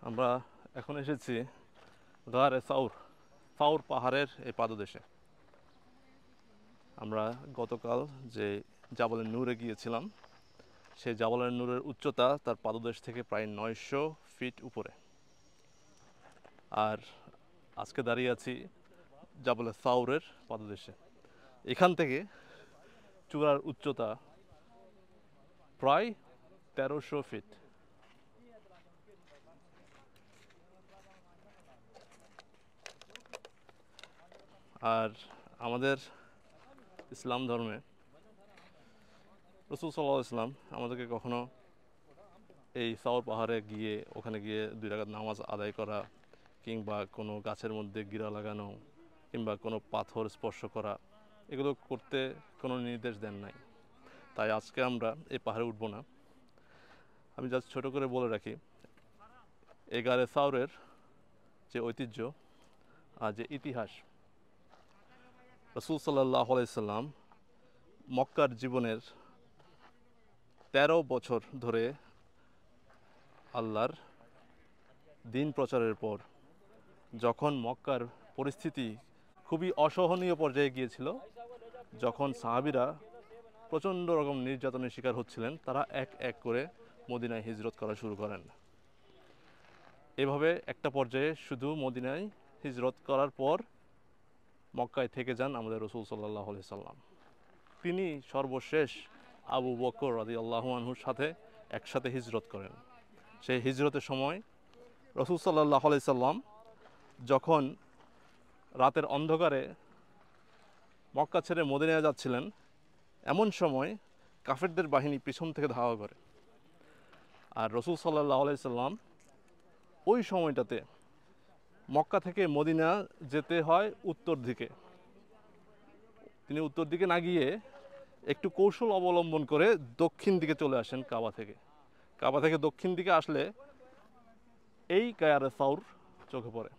আমরা এখন এসেছি গারে সাউর সাউর পাহাড়ের এই পাদদেশে। আমরা গতকাল যে জাবলে নূরে গিয়েছিলাম, সেই জাবলের নূরের উচ্চতা তার পাদদেশ থেকে প্রায় 900 ফিট উপরে। আর আজকে দাঁড়িয়ে আছি জাবলে সাউরের পাদদেশে। এখান থেকে চূড়ার উচ্চতা প্রায় 1300 ফিট। আর আমাদের ইসলাম ধর্মে রাসূল সাল্লাল্লাহু আলাইহি ওয়াসাল্লাম আমাদেরকে কখনো এই সাউর পাহাড়ে গিয়ে ওখানে গিয়ে 2 রাকাত নামাজ আদায় করা, কিংবা কোনো গাছের মধ্যে গিরা লাগানো, কিংবা কোনো পাথর স্পর্শ করা, এগুলো করতে কোনো নির্দেশ দেন নাই। তাই আজকে আমরা এই পাহাড়ে উঠবো না। আমি জাস্ট ছোট করে বলে রাখি, এই গারে সাউরের যে ঐতিহ্য আর যে ইতিহাস, রাসূল সাল্লাল্লাহু আলাইহি সাল্লাম মক্কার জীবনের 13 বছর ধরে আল্লাহর দিন প্রচারের পর, যখন মক্কার পরিস্থিতি খুবই অসহনীয় পর্যায়ে গিয়েছিল, যখন সাহাবীরা প্রচণ্ড রকম নির্যাতনের শিকার হচ্ছিলেন, তারা এক এক করে মদিনায় হিজরত করা শুরু করেন। এভাবে একটা পর্যায়ে শুধু মদিনায় হিজরত করার পর মক্কায় থেকে যান আমাদের রাসূল সাল্লাল্লাহু আলাইহি সাল্লাম। তিনি সর্বশেষ আবু বকর রাদিয়াল্লাহু আনহুর সাথে একসাথে হিজরত করেন। সেই হিজরতের সময় রাসূল সাল্লাল্লাহু আলাইহি সাল্লাম যখন রাতের অন্ধকারে মক্কা ছেড়ে মদিনায় যাচ্ছিলেন, এমন সময় কাফেরদের বাহিনী পিছন থেকে ধাওয়া করে। আর রাসূল সাল্লাল্লাহু আলাইহি সাল্লাম ওই সময়টাতে মক্কা থেকে মদিনা যেতে হয় উত্তর দিকে। তিনি উত্তর দিকে না গিয়ে একটু কৌশল অবলম্বন করে দক্ষিণ দিকে চলে আসেন কাবা থেকে। কাবা থেকে দক্ষিণ দিকে আসলে এই গারে সাউর চোখে পড়ে।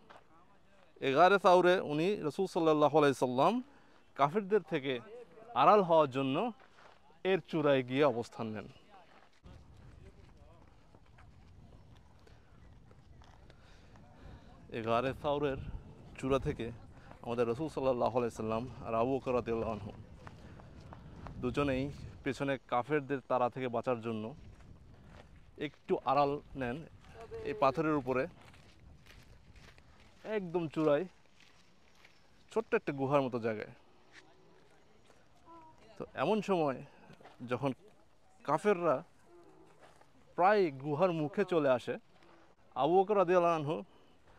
এই গারে সাউরে উনি রাসূল সাল্লাল্লাহু আলাইহি সাল্লাম কাফেরদের থেকে আড়াল হওয়ার জন্য এর চূড়ায় গিয়ে অবস্থান নেন। এই গারে সাউরের চূড়া থেকে আমাদের রাসূল সাল্লাল্লাহু আলাইহি সাল্লাম আর আবু বকর রাদিয়াল্লাহু আনহু দুজনেই পেছনে কাফেরদের তাড়া থেকে বাঁচার জন্য একটু আড়াল নেন এই পাথরের উপরে। একদম চূড়ায় ছোট্ট একটা গুহার মতো জায়গায়। তো এমন সময় যখন কাফেররা প্রায় গুহার মুখে চলে আসে, আবু বকর রাদিয়াল্লাহু আনহু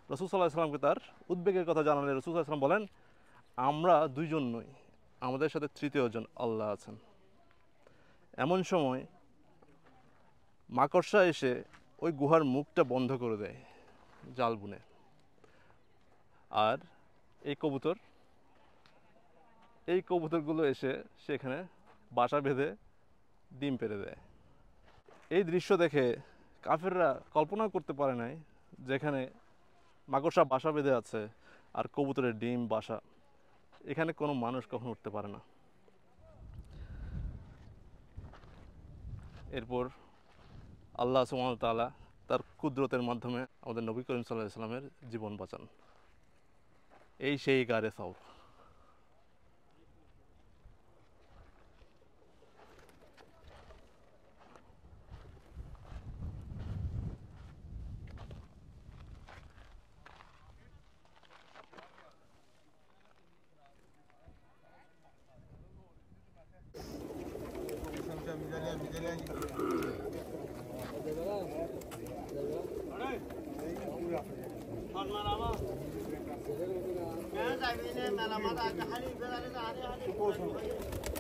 রাসূল সাল্লাল্লাহু আলাইহি সাল্লামকে তার উদ্বেগের কথা জানালে রাসূল সাল্লাল্লাহু আলাইহি সাল্লাম বলেন, আমরা দুইজন নই, আমাদের সাথে তৃতীয় জন আল্লাহ আছেন। এমন সময় মাকড়সা এসে ওই গুহার মুখটা বন্ধ করে দেয় জাল বুনে। আর এই কবুতরগুলো এসে সেখানে বাসা বেঁধে ডিম পেড়ে দেয়। এই দৃশ্য দেখে কাফেররা কল্পনা করতে পারে নাই, যেখানে মাকড়সা বাসা বেঁধে আছে আর কবুতরের ডিম বাসা, এখানে কোনো মানুষ কখনো উঠতে পারে না। এরপর আল্লাহ সুবহানাহু ওয়া তাআলা তার কুদরতের মাধ্যমে আমাদের নবী করিম সাল্লাল্লাহু আলাইহি ওয়াসাল্লামের জীবন বাঁচান। এই সেই গারে sour. Hãy subscribe cho kênh Ghiền Mì Gõ để không bỏ lỡ những video hấp dẫn.